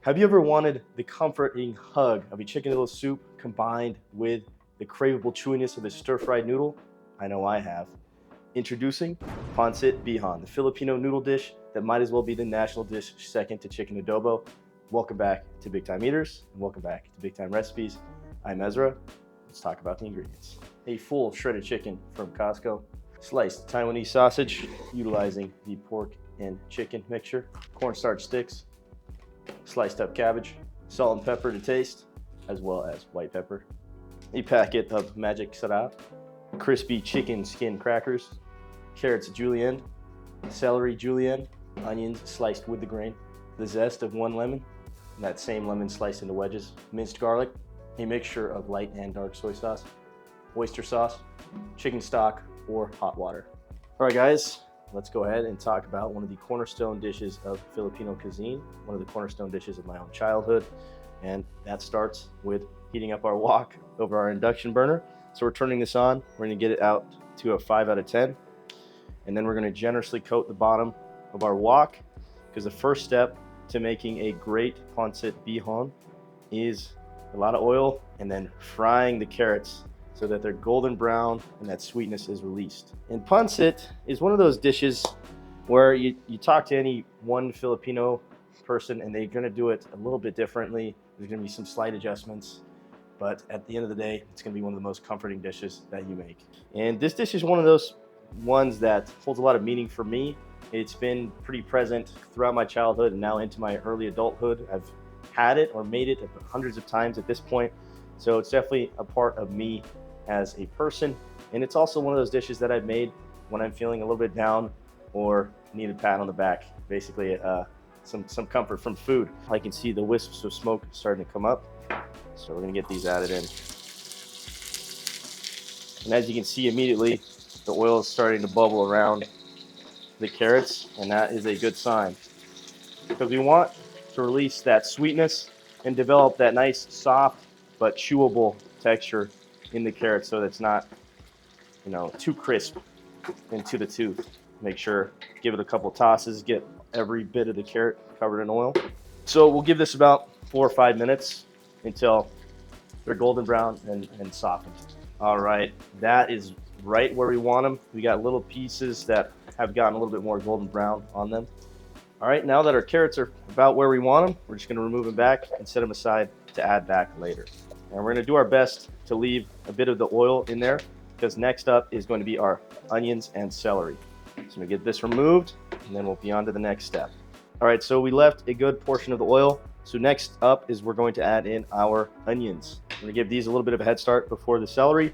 Have you ever wanted the comforting hug of a chicken noodle soup combined with the craveable chewiness of a stir-fried noodle? I know I have. Introducing Pancit Bihon, the Filipino noodle dish that might as well be the national dish second to chicken adobo. Welcome back to Big Time Eaters, and welcome back to Big Time Recipes. I'm Ezra. Let's talk about the ingredients. A full shredded chicken from Costco, sliced Taiwanese sausage utilizing the pork and chicken mixture, cornstarch sticks, sliced up cabbage, salt and pepper to taste, as well as white pepper, a packet of Magic Sarap, crispy chicken skin crackers, carrots julienne, celery julienne, onions sliced with the grain, the zest of 1 lemon, and that same lemon sliced into wedges, minced garlic, a mixture of light and dark soy sauce, oyster sauce, chicken stock, or hot water. All right, guys, let's go ahead and talk about one of the cornerstone dishes of Filipino cuisine, one of the cornerstone dishes of my own childhood, and that starts with heating up our wok over our induction burner. So we're turning this on, we're gonna get it out to a 5 out of 10, and then we're gonna generously coat the bottom of our wok, because the first step to making a great Pancit Bihon is a lot of oil and then frying the carrots so that they're golden brown and that sweetness is released. And pancit is one of those dishes where you talk to any one Filipino person and they're gonna do it a little bit differently. There's gonna be some slight adjustments, but at the end of the day, it's gonna be one of the most comforting dishes that you make. And this dish is one of those ones that holds a lot of meaning for me. It's been pretty present throughout my childhood and now into my early adulthood. I've had it or made it hundreds of times at this point. So it's definitely a part of me as a person. And it's also one of those dishes that I've made when I'm feeling a little bit down or need a pat on the back. Basically, some comfort from food. I can see the wisps of smoke starting to come up. So we're gonna get these added in. And as you can see immediately, the oil is starting to bubble around the carrots, and that is a good sign. Because we want to release that sweetness and develop that nice, soft, but chewable texture in the carrot so that it's not, too crisp into the tooth. Make sure, give it a couple tosses, get every bit of the carrot covered in oil. So we'll give this about 4 or 5 minutes until they're golden brown and softened. All right, that is right where we want them. We got little pieces that have gotten a little bit more golden brown on them. All right, now that our carrots are about where we want them, we're just gonna remove them back and set them aside to add back later. And we're gonna do our best to leave a bit of the oil in there because next up is going to be our onions and celery. So we get this removed and then we'll be on to the next step. All right, so we left a good portion of the oil. So next up is we're going to add in our onions. I'm gonna give these a little bit of a head start before the celery.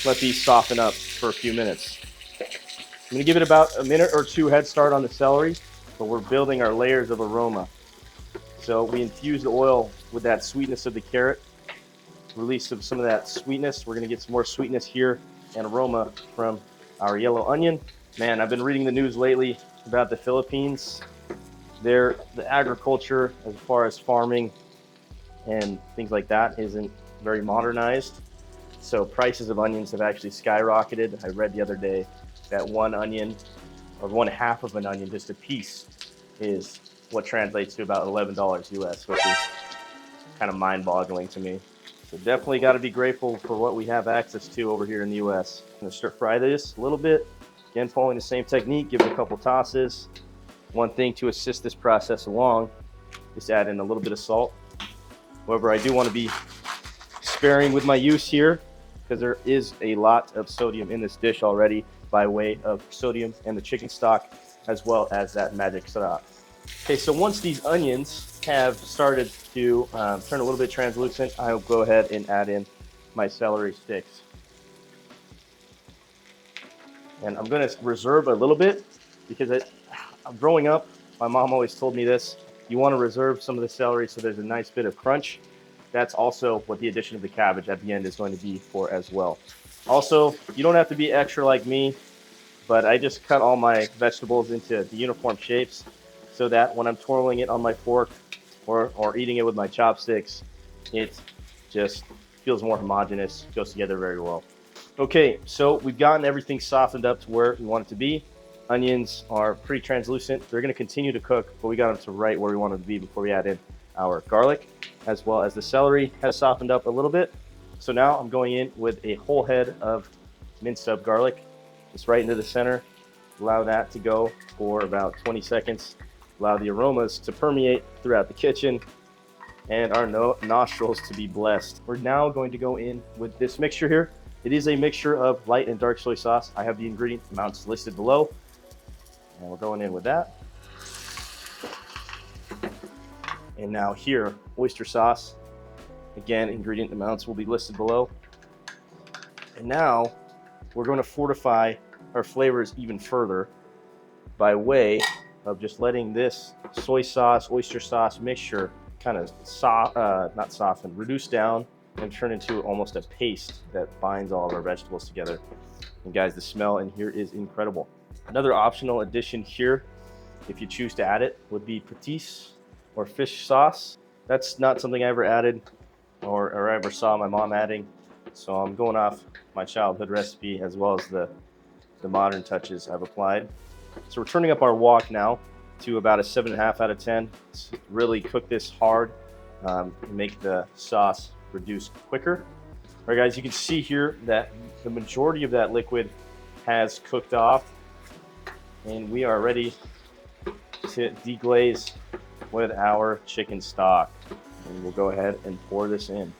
Let these soften up for a few minutes. I'm gonna give it about a minute or two head start on the celery, but we're building our layers of aroma. So we infuse the oil with that sweetness of the carrot, release some of that sweetness. We're gonna get some more sweetness here and aroma from our yellow onion. Man, I've been reading the news lately about the Philippines. The agriculture as far as farming and things like that isn't very modernized. So prices of onions have actually skyrocketed. I read the other day that one onion, or one half of an onion, just a piece, is what translates to about $11 US, which is kind of mind-boggling to me. So definitely got to be grateful for what we have access to over here in the US. I'm gonna stir fry this a little bit. Again, following the same technique, give it a couple tosses. One thing to assist this process along is to add in a little bit of salt. However, I do want to be sparing with my use here because there is a lot of sodium in this dish already by way of sodium and the chicken stock, as well as that Magic Sarap. Okay, so once these onions have started to turn a little bit translucent, I'll go ahead and add in my celery sticks. And I'm gonna reserve a little bit because growing up, my mom always told me this, you wanna reserve some of the celery so there's a nice bit of crunch. That's also what the addition of the cabbage at the end is going to be for as well. Also, you don't have to be extra like me, but I just cut all my vegetables into the uniform shapes so that when I'm twirling it on my fork or eating it with my chopsticks, it just feels more homogeneous, goes together very well. Okay, so we've gotten everything softened up to where we want it to be. Onions are pretty translucent. They're gonna continue to cook, but we got them to right where we want them to be before we add in our garlic, as well as the celery has softened up a little bit. So now I'm going in with a whole head of minced up garlic, just right into the center. Allow that to go for about 20 seconds. Allow the aromas to permeate throughout the kitchen and our nostrils to be blessed. We're now going to go in with this mixture here. It is a mixture of light and dark soy sauce. I have the ingredient amounts listed below. And we're going in with that. And now here, oyster sauce. Again, ingredient amounts will be listed below. And now we're going to fortify our flavors even further by way of just letting this soy sauce, oyster sauce mixture kind of not soften, reduce down and turn into almost a paste that binds all of our vegetables together. And guys, the smell in here is incredible. Another optional addition here, if you choose to add it, would be patis or fish sauce. That's not something I ever added or ever saw my mom adding. So I'm going off my childhood recipe as well as the modern touches I've applied. So we're turning up our wok now to about a 7.5 out of 10. Let's really cook this hard, make the sauce reduce quicker. All right, guys, you can see here that the majority of that liquid has cooked off, and we are ready to deglaze with our chicken stock. And we'll go ahead and pour this in.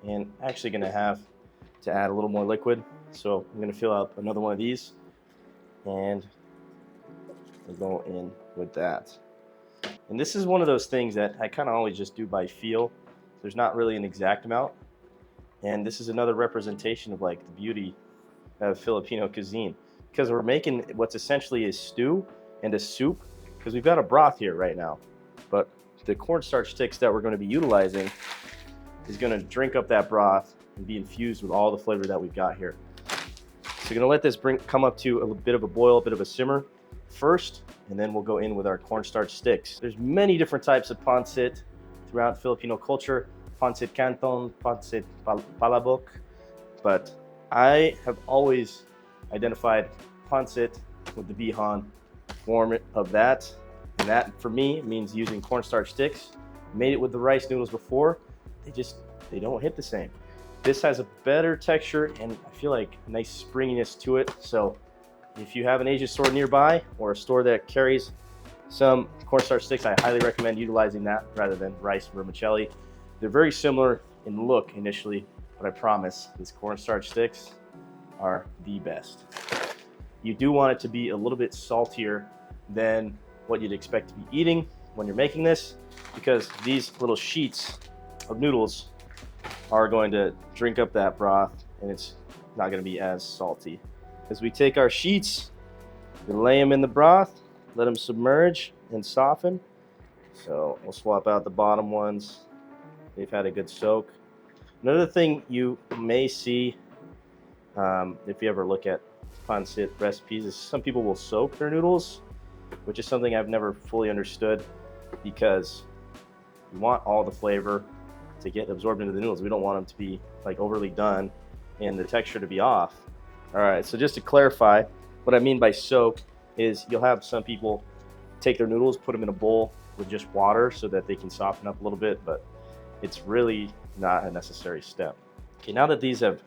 And actually going to have to add a little more liquid. So I'm going to fill up another one of these and we'll go in with that. And this is one of those things that I kind of always just do by feel. There's not really an exact amount. And this is another representation of like the beauty of Filipino cuisine, because we're making what's essentially a stew and a soup, because we've got a broth here right now. But the cornstarch sticks that we're going to be utilizing is going to drink up that broth and be infused with all the flavor that we've got here. So we're going to let this come up to a bit of a boil, a bit of a simmer first, and then we'll go in with our cornstarch sticks. There's many different types of pancit throughout Filipino culture. Pancit canton, pancit palabok, but I have always identified pancit with the bihon form of that, and that for me means using cornstarch sticks. Made it with the rice noodles before, they don't hit the same. This has a better texture and I feel like a nice springiness to it. So if you have an Asian store nearby or a store that carries some cornstarch sticks, I highly recommend utilizing that rather than rice vermicelli. They're very similar in look initially, but I promise these cornstarch sticks are the best. You do want it to be a little bit saltier than what you'd expect to be eating when you're making this, because these little sheets of noodles are going to drink up that broth and it's not going to be as salty. As we take our sheets, we lay them in the broth, let them submerge and soften. So we'll swap out the bottom ones. They've had a good soak. Another thing you may see if you ever look at pancit recipes is some people will soak their noodles, which is something I've never fully understood, because you want all the flavor to get absorbed into the noodles. We don't want them to be like overly done and the texture to be off. All right, so just to clarify, what I mean by soak is you'll have some people take their noodles, put them in a bowl with just water so that they can soften up a little bit, but it's really not a necessary step. Okay, now that these have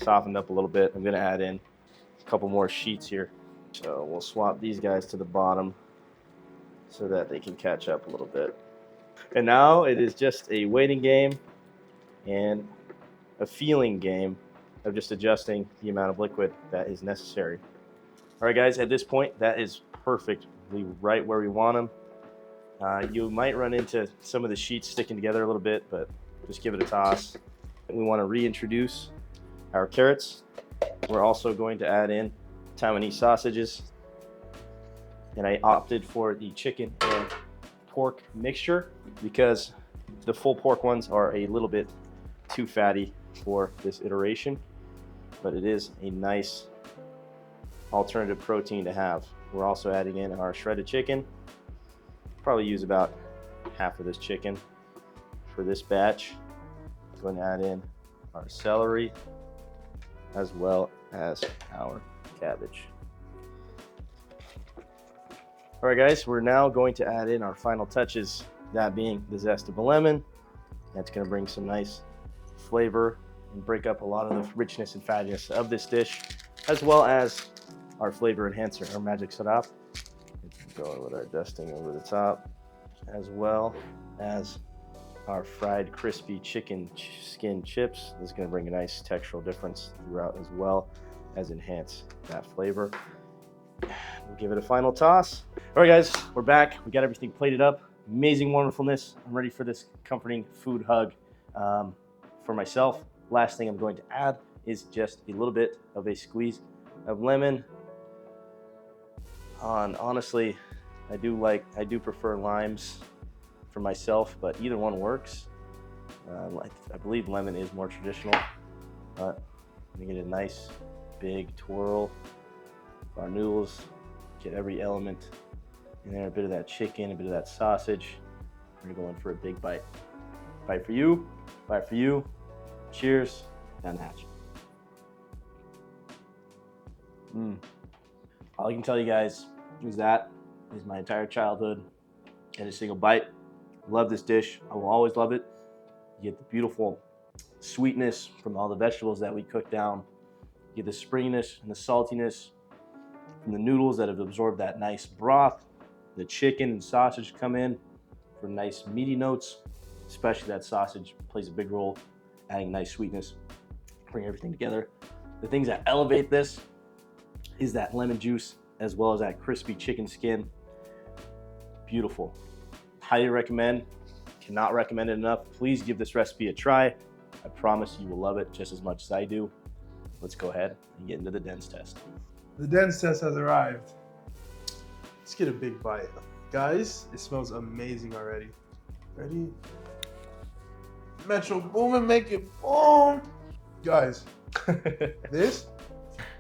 softened up a little bit, I'm gonna add in a couple more sheets here. So we'll swap these guys to the bottom so that they can catch up a little bit. And now it is just a waiting game and a feeling game of just adjusting the amount of liquid that is necessary. All right, guys, at this point, that is perfectly right where we want them. You might run into some of the sheets sticking together a little bit, but just give it a toss. And we want to reintroduce our carrots. We're also going to add in Taiwanese sausages. And I opted for the chicken and pork mixture because the full pork ones are a little bit too fatty for this iteration, but it is a nice alternative protein to have. We're also adding in our shredded chicken. Probably use about half of this chicken for this batch. I'm going to add in our celery, as well as our cabbage. All right, guys, we're now going to add in our final touches, that being the zest of a lemon. That's going to bring some nice flavor and break up a lot of the richness and fattiness of this dish, as well as our flavor enhancer, our Magic Sarap. Going with our dusting over the top, as well as our fried crispy chicken skin chips. This is going to bring a nice textural difference throughout, as well as enhance that flavor. We'll give it a final toss. All right, guys, we're back. We got everything plated up. Amazing wonderfulness. I'm ready for this comforting food hug for myself. Last thing I'm going to add is just a little bit of a squeeze of lemon. Honestly, I do prefer limes for myself, but either one works. I believe lemon is more traditional, but we get a nice big twirl of our noodles. Get every element in there, a bit of that chicken, a bit of that sausage. We're gonna go in for a big bite. Bite for you, bite for you. Cheers, down the hatch. All I can tell you guys is that is my entire childhood in a single bite. Love this dish. I will always love it. You get the beautiful sweetness from all the vegetables that we cook down. You get the springiness and the saltiness from the noodles that have absorbed that nice broth. The chicken and sausage come in for nice meaty notes, especially that sausage plays a big role, adding nice sweetness, bring everything together. The things that elevate this is that lemon juice as well as that crispy chicken skin. Beautiful. Highly recommend. Cannot recommend it enough. Please give this recipe a try. I promise you will love it just as much as I do. Let's go ahead and get into the dense test. The dense test has arrived. Let's get a big bite. Guys, it smells amazing already. Ready? Metro Boomin, make it boom. Guys, this,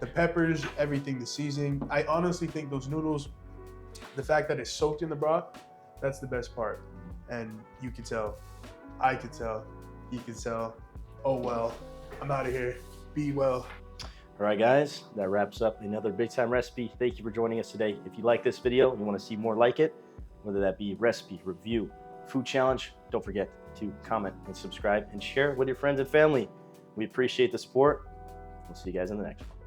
the peppers, everything, the seasoning. I honestly think those noodles, the fact that it's soaked in the broth, that's the best part. And you can tell, I could tell, you can tell. Oh well, I'm out of here. Be well. All right, guys, that wraps up another big time recipe. Thank you for joining us today. If you like this video and you want to see more like it, whether that be recipe, review, food challenge, don't forget to comment and subscribe and share with your friends and family. We appreciate the support. We'll see you guys in the next one.